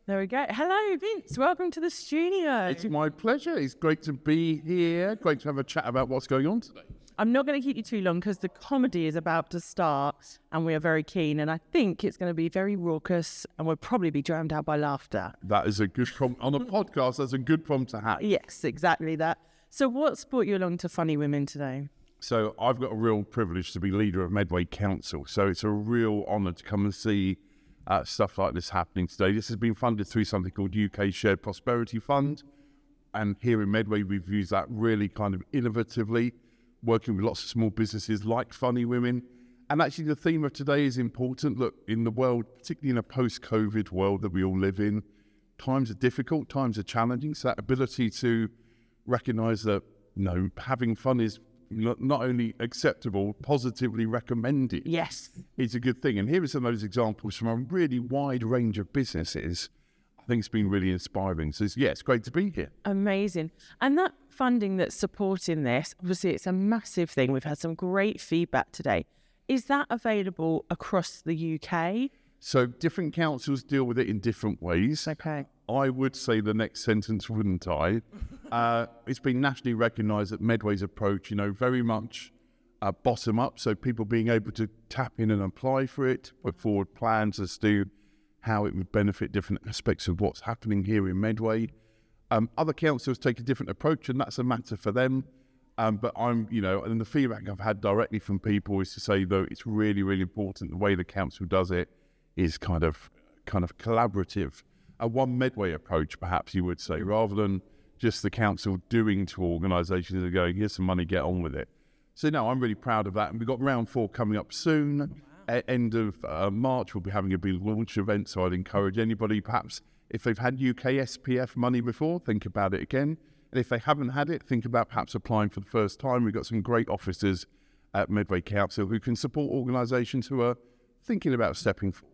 There we go. Hello, Vince. Welcome to the studio. It's my pleasure. It's great to be here. Great to have a chat about what's going on today. I'm not going to keep you too long because the comedy is about to start and we are very keen. And I think it's going to be very raucous and we'll probably be drowned out by laughter. That is a good problem. On a podcast, that's a good problem to have. Yes, exactly that. So what's brought you along to Funny Women today? So I've got a real privilege to be leader of Medway Council. So it's a real honour to come and see stuff like this happening today. This has been funded through something called UK Shared Prosperity Fund. And here in Medway, we've used that really kind of innovatively, working with lots of small businesses like Funny Women. And actually the theme of today is important. Look, in the world, particularly in a post-COVID world that we all live in, times are difficult, times are challenging. So that ability to recognise that, having fun is not only acceptable, positively recommended. Yes. It's a good thing. And here are some of those examples from a really wide range of businesses. I think it's been really inspiring. So, it's great to be here. Amazing. And that funding that's supporting this, obviously it's a massive thing. We've had some great feedback today. Is that available across the UK? So different councils deal with it in different ways. Okay. I would say the next sentence, wouldn't I? It's been nationally recognised that Medway's approach, very much bottom up. So people being able to tap in and apply for it, put forward plans as to how it would benefit different aspects of what's happening here in Medway. Other councils take a different approach, and that's a matter for them. But and the feedback I've had directly from people is to say, though, it's really, really important the way the council does it is kind of collaborative. A one Medway approach, perhaps you would say, rather than just the council doing to organisations and going, here's some money, get on with it. So no, I'm really proud of that. And we've got round 4 coming up soon. Wow. At end of March, we'll be having a big launch event. So I'd encourage anybody, perhaps, if they've had UK SPF money before, think about it again. And if they haven't had it, think about perhaps applying for the first time. We've got some great officers at Medway Council who can support organisations who are thinking about stepping forward.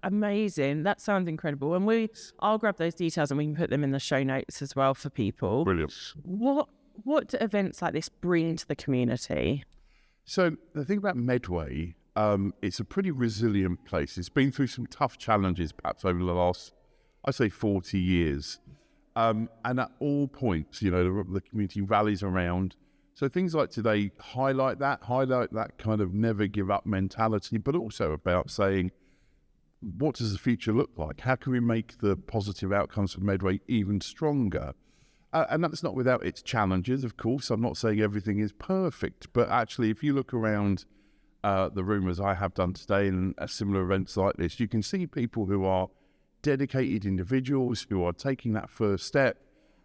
Amazing. That sounds incredible. And I'll grab those details and we can put them in the show notes as well for people. Brilliant. What do events like this bring to the community? So the thing about Medway, it's a pretty resilient place. It's been through some tough challenges perhaps over the last, I'd say 40 years. And at all points, the community rallies around. So things like today highlight that kind of never give up mentality, but also about saying, what does the future look like? How can we make the positive outcomes of Medway even stronger? And that's not without its challenges, of course. I'm not saying everything is perfect, but actually, if you look around the room as I have done today and similar events like this, you can see people who are dedicated individuals who are taking that first step,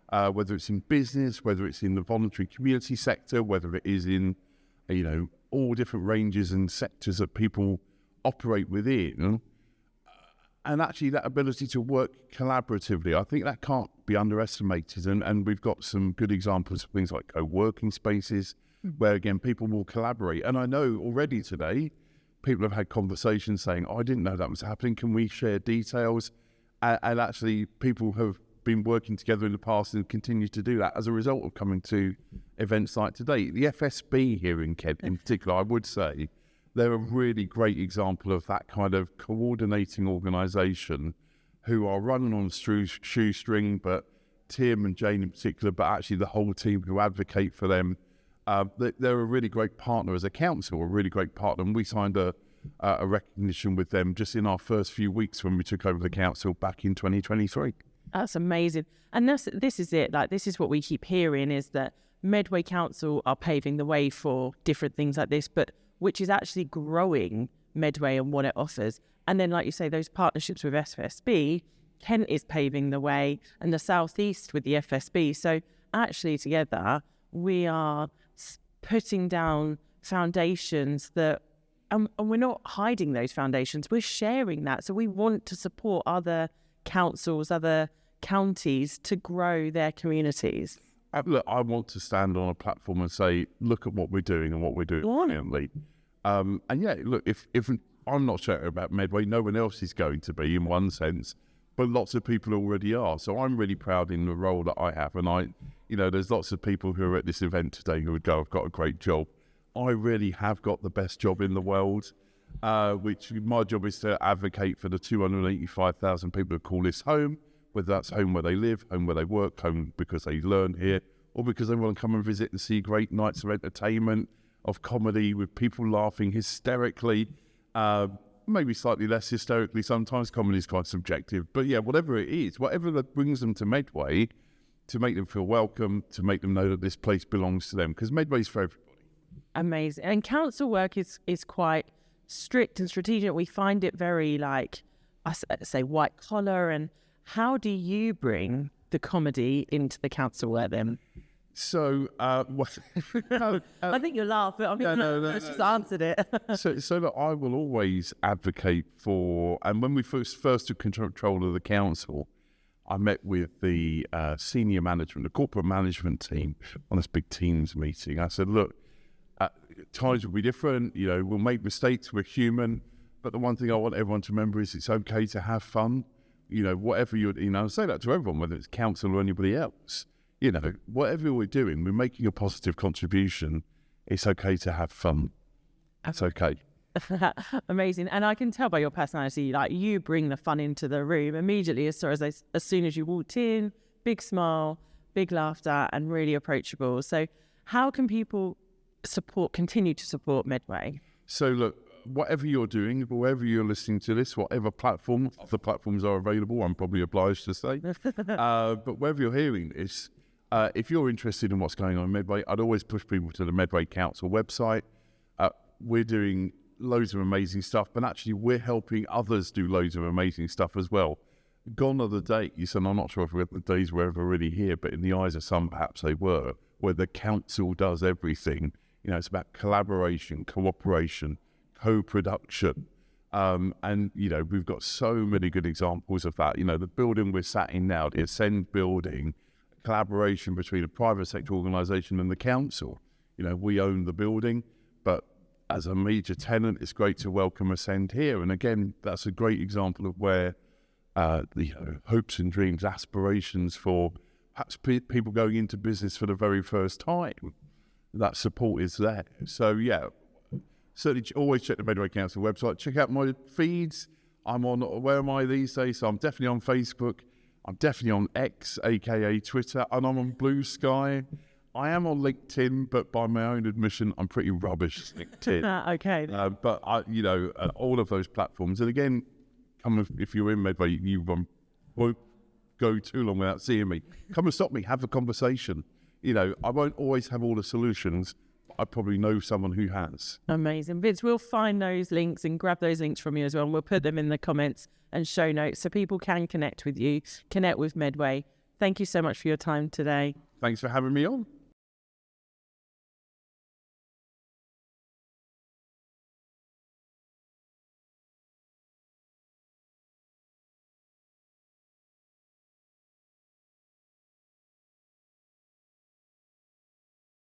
whether it's in business, whether it's in the voluntary community sector, whether it is in, all different ranges and sectors that people operate within. And actually that ability to work collaboratively, I think that can't be underestimated. And we've got some good examples of things like co-working spaces where, again, people will collaborate. And I know already today, people have had conversations saying, I didn't know that was happening. Can we share details? And actually people have been working together in the past and continue to do that as a result of coming to events like today. The FSB here in Kent in particular, I would say, they're a really great example of that kind of coordinating organisation who are running on a shoestring, but Tim and Jane in particular, but actually the whole team who advocate for them. They're a really great partner as a council, a really great partner. And we signed a recognition with them just in our first few weeks when we took over the council back in 2023. That's amazing. And this is it. This is what we keep hearing is that Medway Council are paving the way for different things like this, but which is actually growing Medway and what it offers. And then, like you say, those partnerships with FSB, Kent is paving the way and the South East with the FSB. So actually together, we are putting down foundations that, and we're not hiding those foundations, we're sharing that. So we want to support other councils, other counties to grow their communities. Look, I want to stand on a platform and say, look at what we're doing and what we're doing brilliantly. And yeah, look, if I'm not sure about Medway, no one else is going to be in one sense, but lots of people already are. So I'm really proud in the role that I have. And there's lots of people who are at this event today who would go, I've got a great job. I really have got the best job in the world. which my job is to advocate for the 285,000 people who call this home, whether that's home where they live, home where they work, home because they learn here, or because they want to come and visit and see great nights of entertainment, of comedy with people laughing hysterically, maybe slightly less hysterically sometimes. Comedy is quite subjective. But yeah, whatever it is, whatever that brings them to Medway, to make them feel welcome, to make them know that this place belongs to them, because Medway's for everybody. Amazing. And council work is quite strict and strategic. We find it very, like, I say, white collar. And how do you bring the comedy into the council work then? So, I think you'll laugh, but I mean, let's just answered it. so that I will always advocate for, and when we first took control of the council, I met with the senior management, the corporate management team on this big teams meeting. I said, look, times will be different, we'll make mistakes, we're human, but the one thing I want everyone to remember is it's okay to have fun. Whatever I say that to everyone, whether it's council or anybody else. Whatever we're doing, we're making a positive contribution. It's okay to have fun. That's okay. Amazing. And I can tell by your personality, like, you bring the fun into the room immediately as soon as you walked in. Big smile, big laughter, and really approachable. So how can people continue to support Medway? So look, whatever you're doing, wherever you're listening to this, whatever platform, the platforms are available, I'm probably obliged to say. But wherever you're hearing this, if you're interested in what's going on in Medway, I'd always push people to the Medway Council website. We're doing loads of amazing stuff, but actually we're helping others do loads of amazing stuff as well. Gone are the days, and I'm not sure if the days were ever really here, but in the eyes of some perhaps they were, where the council does everything. It's about collaboration, cooperation, co-production. And we've got so many good examples of that. The building we're sat in now, the Ascend building, collaboration between a private sector organisation and the council. We own the building, but as a major tenant, it's great to welcome Ascend here. And again, that's a great example of where hopes and dreams, aspirations for perhaps people going into business for the very first time, that support is there. So yeah, certainly always check the Medway Council website. Check out my feeds. I'm on, where am I these days? So I'm definitely on Facebook. I'm definitely on X, aka Twitter, and I'm on Blue Sky. I am on LinkedIn, but by my own admission, I'm pretty rubbish at LinkedIn. Okay. But all of those platforms. And again, if you're in Medway, you won't go too long without seeing me. Come and stop me, have a conversation. I won't always have all the solutions. I probably know someone who has. Amazing. Vince, we'll find those links and grab those links from you as well, and we'll put them in the comments and show notes so people can connect with you, connect with Medway. Thank you so much for your time today. Thanks for having me on.